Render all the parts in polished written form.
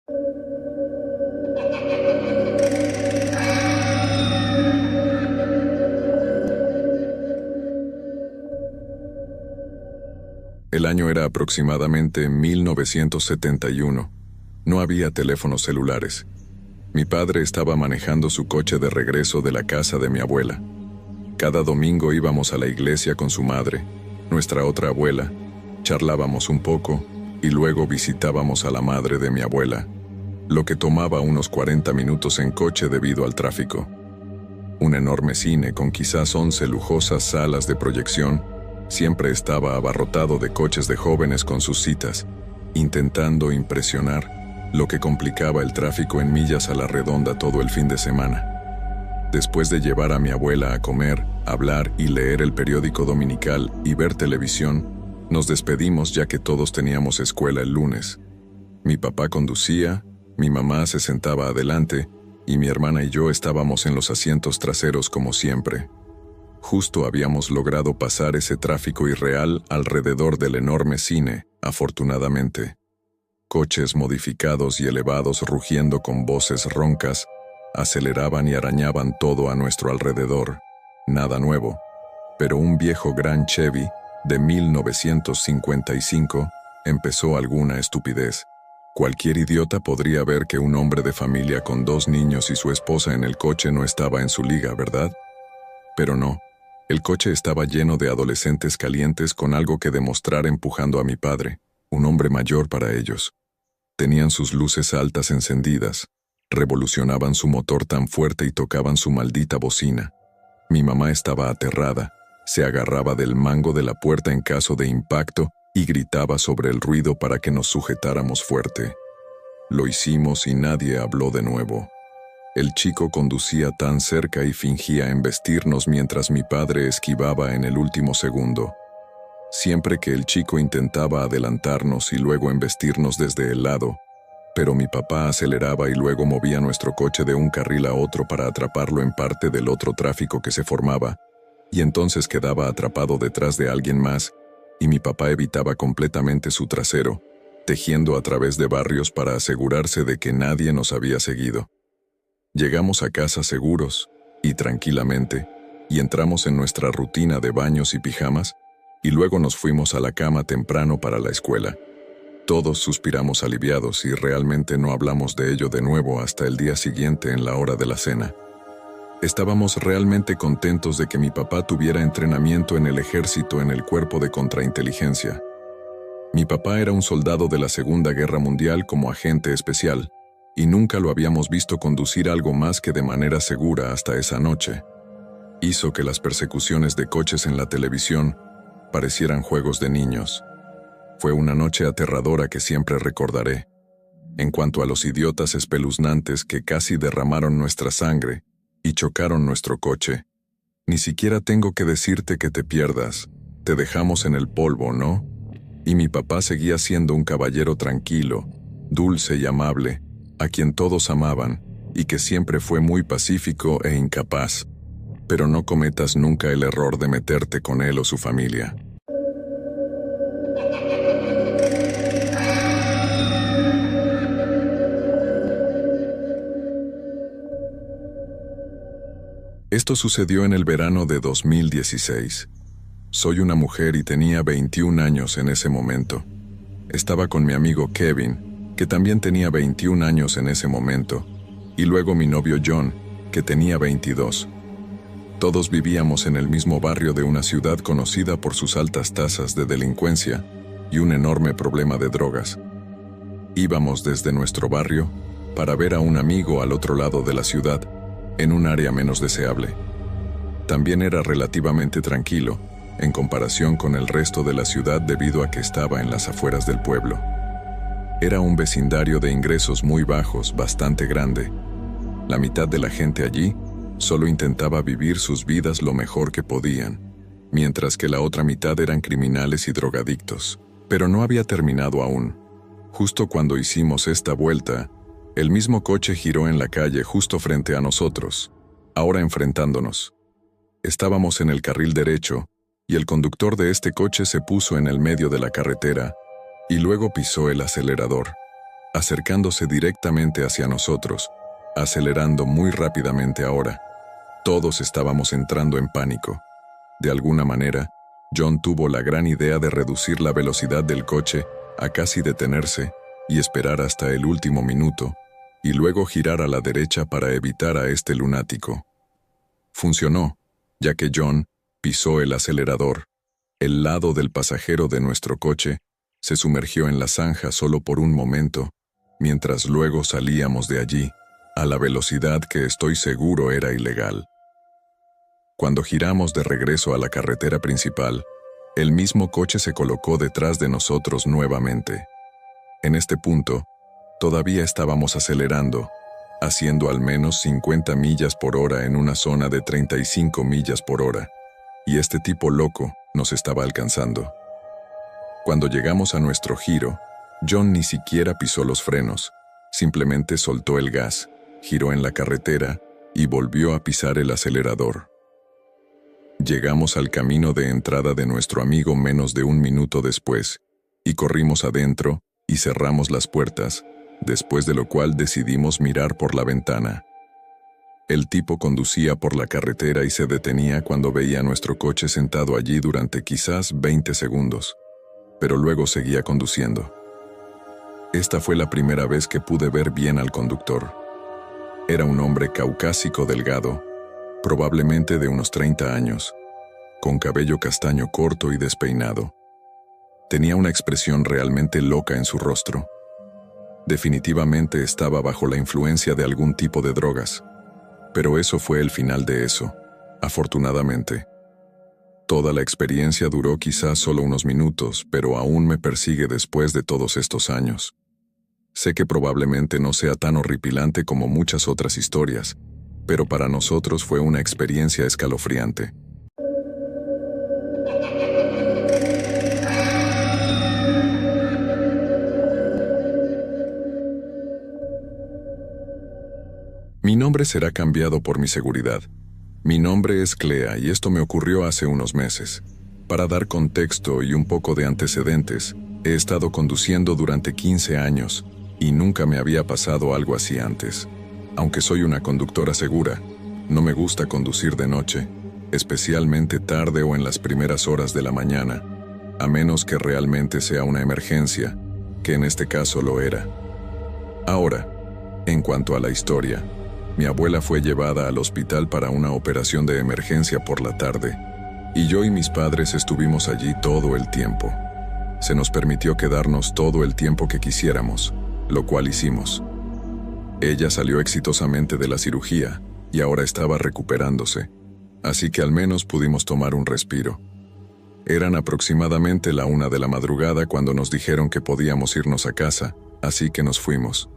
El año era aproximadamente 1971. No había teléfonos celulares. Mi padre estaba manejando su coche de regreso de la casa de mi abuela. Cada domingo íbamos a la iglesia con su madre, nuestra otra abuela, charlábamos un poco y luego visitábamos a la madre de mi abuela, lo que tomaba unos 40 minutos en coche debido al tráfico. Un enorme cine con quizás 11 lujosas salas de proyección siempre estaba abarrotado de coches de jóvenes con sus citas, intentando impresionar, lo que complicaba el tráfico en millas a la redonda todo el fin de semana. Después de llevar a mi abuela a comer, hablar y leer el periódico dominical y ver televisión, nos despedimos ya que todos teníamos escuela el lunes. Mi papá conducía, mi mamá se sentaba adelante y mi hermana y yo estábamos en los asientos traseros como siempre. Justo habíamos logrado pasar ese tráfico irreal alrededor del enorme cine, afortunadamente. Coches modificados y elevados rugiendo con voces roncas, aceleraban y arañaban todo a nuestro alrededor. Nada nuevo, pero un viejo gran Chevy de 1955 empezó alguna estupidez. Cualquier idiota podría ver que un hombre de familia con 2 niños y su esposa en el coche no estaba en su liga, ¿verdad? Pero no. El coche estaba lleno de adolescentes calientes con algo que demostrar empujando a mi padre, un hombre mayor para ellos. Tenían sus luces altas encendidas, revolucionaban su motor tan fuerte y tocaban su maldita bocina. Mi mamá estaba aterrada, se agarraba del mango de la puerta en caso de impacto y gritaba sobre el ruido para que nos sujetáramos fuerte. Lo hicimos y nadie habló de nuevo. El chico conducía tan cerca y fingía embestirnos mientras mi padre esquivaba en el último segundo. Siempre que el chico intentaba adelantarnos y luego embestirnos desde el lado, pero mi papá aceleraba y luego movía nuestro coche de un carril a otro para atraparlo en parte del otro tráfico que se formaba, y entonces quedaba atrapado detrás de alguien más, y mi papá evitaba completamente su trasero, tejiendo a través de barrios para asegurarse de que nadie nos había seguido. Llegamos a casa seguros y tranquilamente, y entramos en nuestra rutina de baños y pijamas, y luego nos fuimos a la cama temprano para la escuela. Todos suspiramos aliviados y realmente no hablamos de ello de nuevo hasta el día siguiente en la hora de la cena. Estábamos realmente contentos de que mi papá tuviera entrenamiento en el ejército en el cuerpo de contrainteligencia. Mi papá era un soldado de la Segunda Guerra Mundial como agente especial, y nunca lo habíamos visto conducir algo más que de manera segura hasta esa noche. Hizo que las persecuciones de coches en la televisión parecieran juegos de niños. Fue una noche aterradora que siempre recordaré. En cuanto a los idiotas espeluznantes que casi derramaron nuestra sangre y chocaron nuestro coche, ni siquiera tengo que decirte que te pierdas. Te dejamos en el polvo, ¿no? Y mi papá seguía siendo un caballero tranquilo, dulce y amable, a quien todos amaban, y que siempre fue muy pacífico e incapaz. Pero no cometas nunca el error de meterte con él o su familia. Esto sucedió en el verano de 2016. Soy una mujer y tenía 21 años en ese momento. Estaba con mi amigo Kevin, que también tenía 21 años en ese momento, y luego mi novio John, que tenía 22. Todos vivíamos en el mismo barrio de una ciudad conocida por sus altas tasas de delincuencia y un enorme problema de drogas. Íbamos desde nuestro barrio para ver a un amigo al otro lado de la ciudad, en un área menos deseable. También era relativamente tranquilo, en comparación con el resto de la ciudad debido a que estaba en las afueras del pueblo. Era un vecindario de ingresos muy bajos, bastante grande. La mitad de la gente allí solo intentaba vivir sus vidas lo mejor que podían, mientras que la otra mitad eran criminales y drogadictos. Pero no había terminado aún. Justo cuando hicimos esta vuelta, el mismo coche giró en la calle justo frente a nosotros, ahora enfrentándonos. Estábamos en el carril derecho, y el conductor de este coche se puso en el medio de la carretera, y luego pisó el acelerador. acercándose directamente hacia nosotros, acelerando muy rápidamente ahora. Todos estábamos entrando en pánico. De alguna manera, John tuvo la gran idea de reducir la velocidad del coche a casi detenerse y esperar hasta el último minuto, y luego girar a la derecha para evitar a este lunático. Funcionó, ya que John pisó el acelerador. El lado del pasajero de nuestro coche se sumergió en la zanja solo por un momento, mientras luego salíamos de allí, a la velocidad que estoy seguro era ilegal. Cuando giramos de regreso a la carretera principal, el mismo coche se colocó detrás de nosotros nuevamente. En este punto, todavía estábamos acelerando, haciendo al menos 50 millas por hora en una zona de 35 millas por hora, y este tipo loco nos estaba alcanzando. Cuando llegamos a nuestro giro, John ni siquiera pisó los frenos, simplemente soltó el gas, giró en la carretera y volvió a pisar el acelerador. Llegamos al camino de entrada de nuestro amigo menos de un minuto después, y corrimos adentro y cerramos las puertas, después de lo cual decidimos mirar por la ventana. El tipo conducía por la carretera y se detenía cuando veía nuestro coche sentado allí durante quizás 20 segundos, pero luego seguía conduciendo. Esta fue la primera vez que pude ver bien al conductor. Era un hombre caucásico delgado, probablemente de unos 30 años, con cabello castaño corto y despeinado. Tenía una expresión realmente loca en su rostro. Definitivamente estaba bajo la influencia de algún tipo de drogas, pero eso fue el final de eso, afortunadamente. Toda la experiencia duró quizás solo unos minutos, pero aún me persigue después de todos estos años. Sé que probablemente no sea tan horripilante como muchas otras historias, pero para nosotros fue una experiencia escalofriante. Mi nombre será cambiado por mi seguridad. Mi nombre es Clea y esto me ocurrió hace unos meses. Para dar contexto y un poco de antecedentes, he estado conduciendo durante 15 años y nunca me había pasado algo así antes. Aunque soy una conductora segura, no me gusta conducir de noche, especialmente tarde o en las primeras horas de la mañana, a menos que realmente sea una emergencia, que en este caso lo era. Ahora, en cuanto a la historia, mi abuela fue llevada al hospital para una operación de emergencia por la tarde, y yo y mis padres estuvimos allí todo el tiempo. Se nos permitió quedarnos todo el tiempo que quisiéramos, lo cual hicimos. Ella salió exitosamente de la cirugía y ahora estaba recuperándose, así que al menos pudimos tomar un respiro. Eran aproximadamente la 1 de la madrugada cuando nos dijeron que podíamos irnos a casa, así que nos fuimos.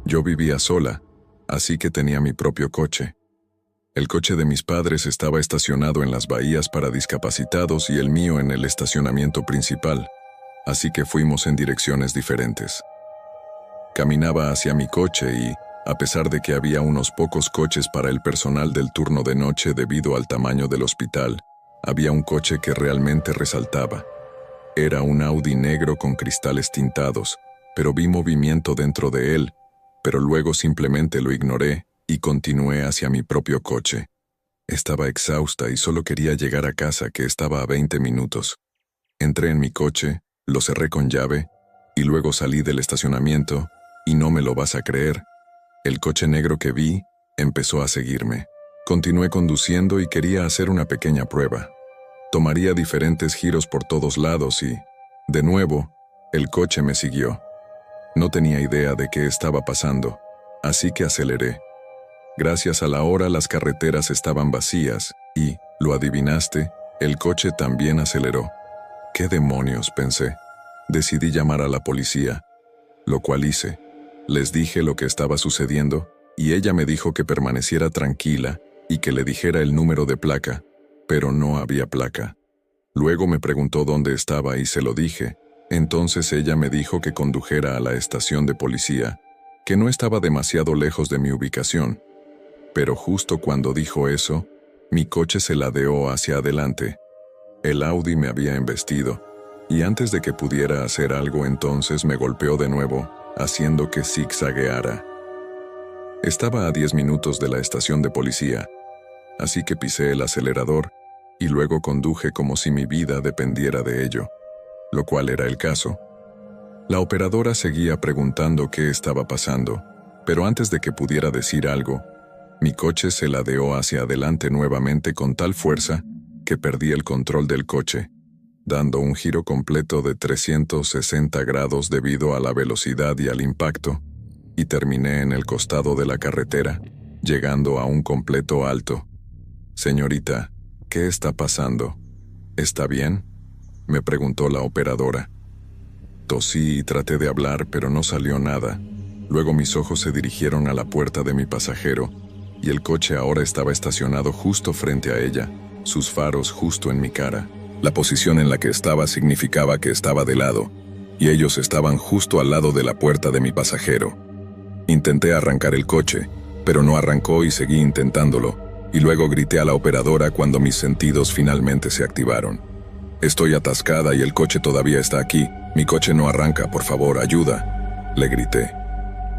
Yo vivía sola, así que tenía mi propio coche. El coche de mis padres estaba estacionado en las bahías para discapacitados y el mío en el estacionamiento principal, así que fuimos en direcciones diferentes. Caminaba hacia mi coche y, a pesar de que había unos pocos coches para el personal del turno de noche debido al tamaño del hospital, había un coche que realmente resaltaba. Era un Audi negro con cristales tintados, pero vi movimiento dentro de él, pero luego simplemente lo ignoré y continué hacia mi propio coche. Estaba exhausta y solo quería llegar a casa, que estaba a 20 minutos. Entré en mi coche, lo cerré con llave, y luego salí del estacionamiento, y no me lo vas a creer. El coche negro que vi empezó a seguirme. Continué conduciendo y quería hacer una pequeña prueba. Tomaría diferentes giros por todos lados y, de nuevo, el coche me siguió. No tenía idea de qué estaba pasando, así que aceleré. Gracias a la hora las carreteras estaban vacías y, lo adivinaste, el coche también aceleró. ¿Qué demonios?, pensé. Decidí llamar a la policía, lo cual hice. Les dije lo que estaba sucediendo y ella me dijo que permaneciera tranquila y que le dijera el número de placa, pero no había placa. Luego me preguntó dónde estaba y se lo dije. Entonces ella me dijo que condujera a la estación de policía, que no estaba demasiado lejos de mi ubicación. Pero justo cuando dijo eso, mi coche se ladeó hacia adelante. El Audi me había embestido, y antes de que pudiera hacer algo entonces me golpeó de nuevo, haciendo que zigzagueara. Estaba a 10 minutos de la estación de policía, así que pisé el acelerador y luego conduje como si mi vida dependiera de ello, lo cual era el caso. La operadora seguía preguntando qué estaba pasando, pero antes de que pudiera decir algo, mi coche se ladeó hacia adelante nuevamente con tal fuerza que perdí el control del coche, dando un giro completo de 360 grados debido a la velocidad y al impacto, y terminé en el costado de la carretera, llegando a un completo alto. «Señorita, ¿qué está pasando? ¿Está bien?», me preguntó la operadora. Tosí y traté de hablar, pero no salió nada. Luego mis ojos se dirigieron a la puerta de mi pasajero, y el coche ahora estaba estacionado justo frente a ella, sus faros justo en mi cara. La posición en la que estaba significaba que estaba de lado, y ellos estaban justo al lado de la puerta de mi pasajero. Intenté arrancar el coche, pero no arrancó y seguí intentándolo, y luego grité a la operadora cuando mis sentidos finalmente se activaron. «Estoy atascada y el coche todavía está aquí. Mi coche no arranca, por favor, ayuda», le grité.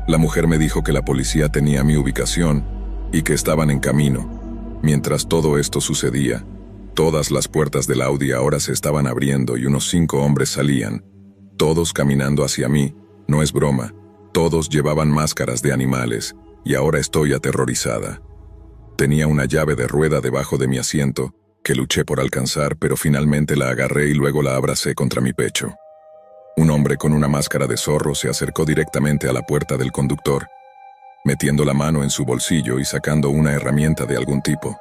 La mujer me dijo que la policía tenía mi ubicación y que estaban en camino. Mientras todo esto sucedía, todas las puertas del Audi ahora se estaban abriendo y unos 5 hombres salían, todos caminando hacia mí. No es broma, todos llevaban máscaras de animales, y ahora estoy aterrorizada. Tenía una llave de rueda debajo de mi asiento, que luché por alcanzar, pero finalmente la agarré y luego la abracé contra mi pecho. Un hombre con una máscara de zorro se acercó directamente a la puerta del conductor, metiendo la mano en su bolsillo y sacando una herramienta de algún tipo.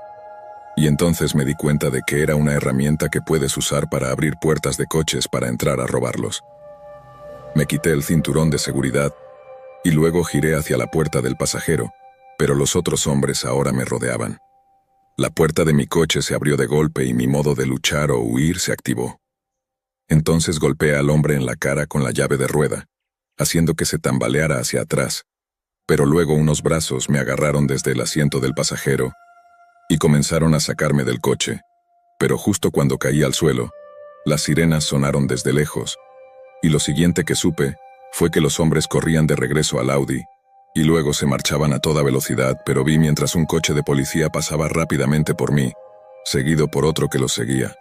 Y entonces me di cuenta de que era una herramienta que puedes usar para abrir puertas de coches para entrar a robarlos. Me quité el cinturón de seguridad y luego giré hacia la puerta del pasajero, pero los otros hombres ahora me rodeaban. La puerta de mi coche se abrió de golpe y mi modo de luchar o huir se activó. Entonces golpeé al hombre en la cara con la llave de rueda, haciendo que se tambaleara hacia atrás, pero luego unos brazos me agarraron desde el asiento del pasajero y comenzaron a sacarme del coche, pero justo cuando caí al suelo, las sirenas sonaron desde lejos, y lo siguiente que supe fue que los hombres corrían de regreso al Audi, y luego se marchaban a toda velocidad, pero vi mientras un coche de policía pasaba rápidamente por mí, seguido por otro que los seguía.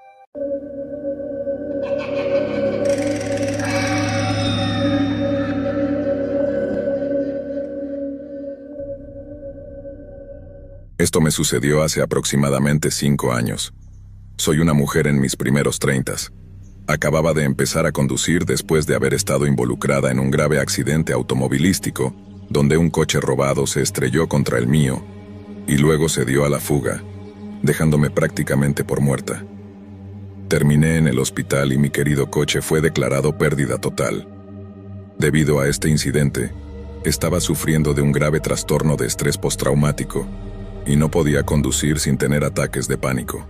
Esto me sucedió hace aproximadamente 5 años. Soy una mujer en mis primeros 30s. Acababa de empezar a conducir después de haber estado involucrada en un grave accidente automovilístico, donde un coche robado se estrelló contra el mío, y luego se dio a la fuga, dejándome prácticamente por muerta. Terminé en el hospital y mi querido coche fue declarado pérdida total. Debido a este incidente, estaba sufriendo de un grave trastorno de estrés postraumático, y no podía conducir sin tener ataques de pánico.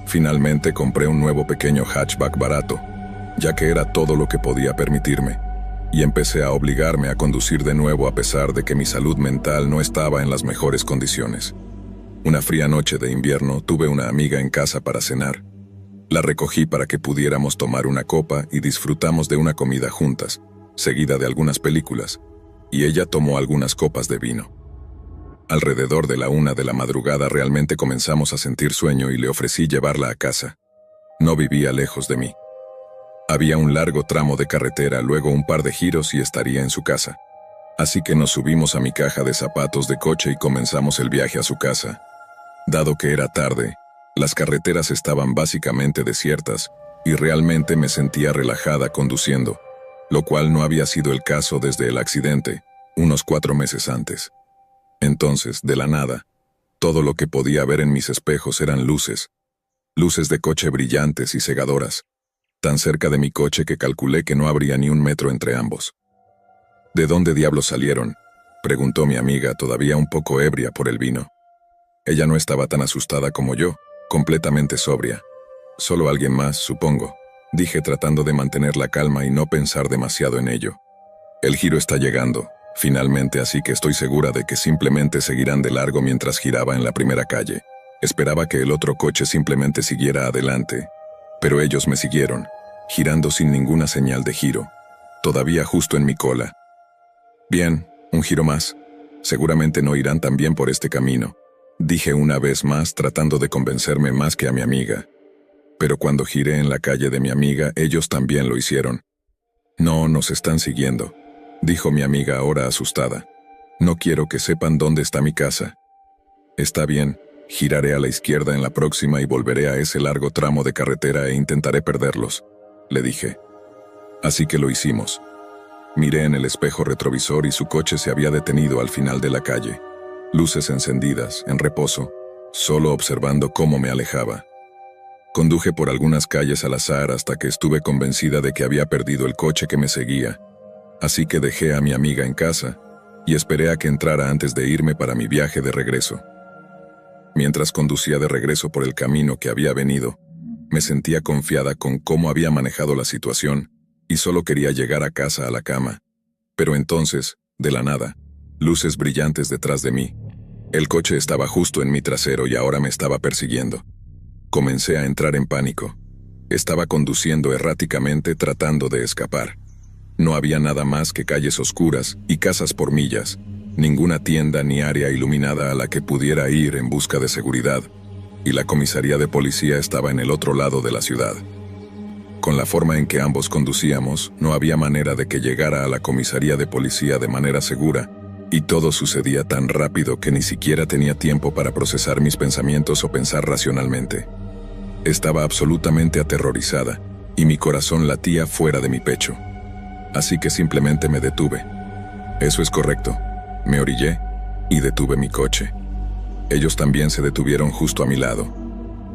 Finalmente compré un nuevo pequeño hatchback barato, ya que era todo lo que podía permitirme, y empecé a obligarme a conducir de nuevo a pesar de que mi salud mental no estaba en las mejores condiciones. Una fría noche de invierno tuve una amiga en casa para cenar. La recogí para que pudiéramos tomar una copa y disfrutamos de una comida juntas, seguida de algunas películas, y ella tomó algunas copas de vino. Alrededor de la 1 de la madrugada realmente comenzamos a sentir sueño y le ofrecí llevarla a casa. No vivía lejos de mí. Había un largo tramo de carretera, luego un par de giros y estaría en su casa. Así que nos subimos a mi caja de zapatos de coche y comenzamos el viaje a su casa. Dado que era tarde, las carreteras estaban básicamente desiertas y realmente me sentía relajada conduciendo, lo cual no había sido el caso desde el accidente, unos 4 meses antes. Entonces, de la nada, todo lo que podía ver en mis espejos eran luces de coche brillantes y cegadoras, tan cerca de mi coche que calculé que no habría ni 1 metro entre ambos. ¿De dónde diablos salieron?, preguntó mi amiga, todavía un poco ebria por el vino. Ella no estaba tan asustada como yo, completamente sobria. Solo alguien más, supongo, dije tratando de mantener la calma y no pensar demasiado en ello. El giro está llegando, finalmente, así que estoy segura de que simplemente seguirán de largo mientras giraba en la primera calle. Esperaba que el otro coche simplemente siguiera adelante, pero ellos me siguieron, girando sin ninguna señal de giro, todavía justo en mi cola. Bien, un giro más. Seguramente no irán tan bien por este camino, dije una vez más tratando de convencerme más que a mi amiga. Pero cuando giré en la calle de mi amiga, ellos también lo hicieron. No, nos están siguiendo, dijo mi amiga ahora asustada. No quiero que sepan dónde está mi casa. Está bien, giraré a la izquierda en la próxima y volveré a ese largo tramo de carretera e intentaré perderlos, le dije. Así que lo hicimos. Miré en el espejo retrovisor y su coche se había detenido al final de la calle. Luces encendidas, en reposo, solo observando cómo me alejaba. Conduje por algunas calles al azar hasta que estuve convencida de que había perdido el coche que me seguía. Así que dejé a mi amiga en casa y esperé a que entrara antes de irme para mi viaje de regreso. Mientras conducía de regreso por el camino que había venido, me sentía confiada con cómo había manejado la situación y solo quería llegar a casa a la cama. Pero entonces, de la nada, luces brillantes detrás de mí. El coche estaba justo en mi trasero y ahora me estaba persiguiendo. Comencé a entrar en pánico. Estaba conduciendo erráticamente tratando de escapar. No había nada más que calles oscuras y casas por millas, ninguna tienda ni área iluminada a la que pudiera ir en busca de seguridad, y la comisaría de policía estaba en el otro lado de la ciudad. Con la forma en que ambos conducíamos, no había manera de que llegara a la comisaría de policía de manera segura, y todo sucedía tan rápido que ni siquiera tenía tiempo para procesar mis pensamientos o pensar racionalmente. Estaba absolutamente aterrorizada, y mi corazón latía fuera de mi pecho. Así que simplemente me detuve. Eso es correcto. Me orillé y detuve mi coche. Ellos también se detuvieron justo a mi lado.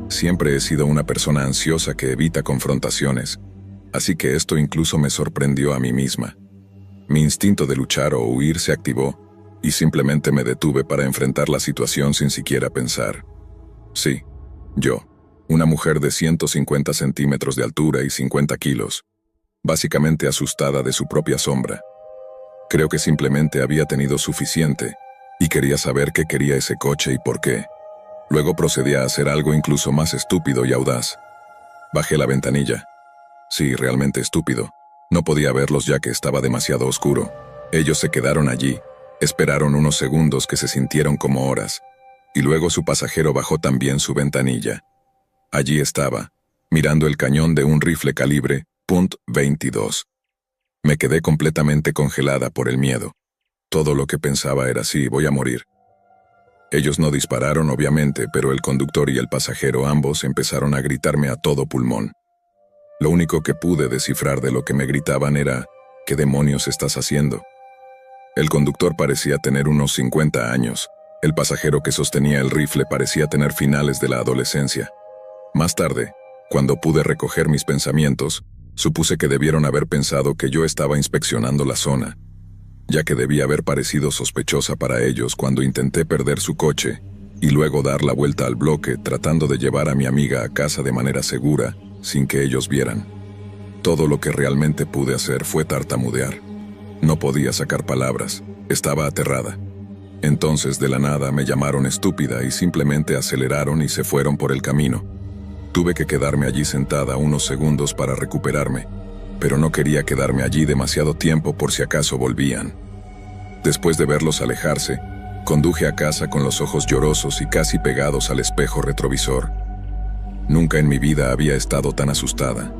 Siempre he sido una persona ansiosa que evita confrontaciones, así que esto incluso me sorprendió a mí misma. Mi instinto de luchar o huir se activó, y simplemente me detuve para enfrentar la situación sin siquiera pensar. Sí, yo, una mujer de 150 centímetros de altura y 50 kilos, básicamente asustada de su propia sombra. Creo que simplemente había tenido suficiente, y quería saber qué quería ese coche y por qué. Luego procedí a hacer algo incluso más estúpido y audaz. Bajé la ventanilla. Sí, realmente estúpido. No podía verlos ya que estaba demasiado oscuro. Ellos se quedaron allí, esperaron unos segundos que se sintieron como horas, y luego su pasajero bajó también su ventanilla. Allí estaba, mirando el cañón de un rifle calibre .22. Me quedé completamente congelada por el miedo. Todo lo que pensaba era sí, voy a morir. Ellos no dispararon, obviamente, pero el conductor y el pasajero ambos empezaron a gritarme a todo pulmón. Lo único que pude descifrar de lo que me gritaban era, ¿qué demonios estás haciendo? El conductor parecía tener unos 50 años. El pasajero que sostenía el rifle parecía tener finales de la adolescencia. Más tarde, cuando pude recoger mis pensamientos, supuse que debieron haber pensado que yo estaba inspeccionando la zona, ya que debía haber parecido sospechosa para ellos cuando intenté perder su coche y luego dar la vuelta al bloque tratando de llevar a mi amiga a casa de manera segura, sin que ellos vieran. Todo lo que realmente pude hacer fue tartamudear. No podía sacar palabras, estaba aterrada. Entonces de la nada me llamaron estúpida y simplemente aceleraron y se fueron por el camino. Tuve que quedarme allí sentada unos segundos para recuperarme, pero no quería quedarme allí demasiado tiempo por si acaso volvían. Después de verlos alejarse, conduje a casa con los ojos llorosos y casi pegados al espejo retrovisor. Nunca en mi vida había estado tan asustada.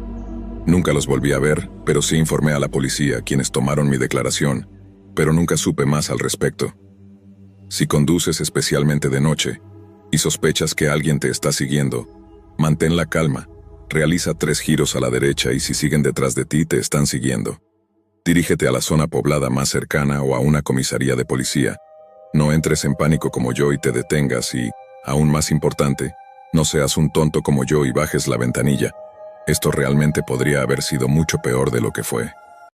Nunca los volví a ver, pero sí informé a la policía, quienes tomaron mi declaración, pero nunca supe más al respecto. Si conduces especialmente de noche y sospechas que alguien te está siguiendo, mantén la calma, realiza 3 giros a la derecha y si siguen detrás de ti te están siguiendo. Dirígete a la zona poblada más cercana o a una comisaría de policía. No entres en pánico como yo y te detengas y, aún más importante, no seas un tonto como yo y bajes la ventanilla. Esto realmente podría haber sido mucho peor de lo que fue.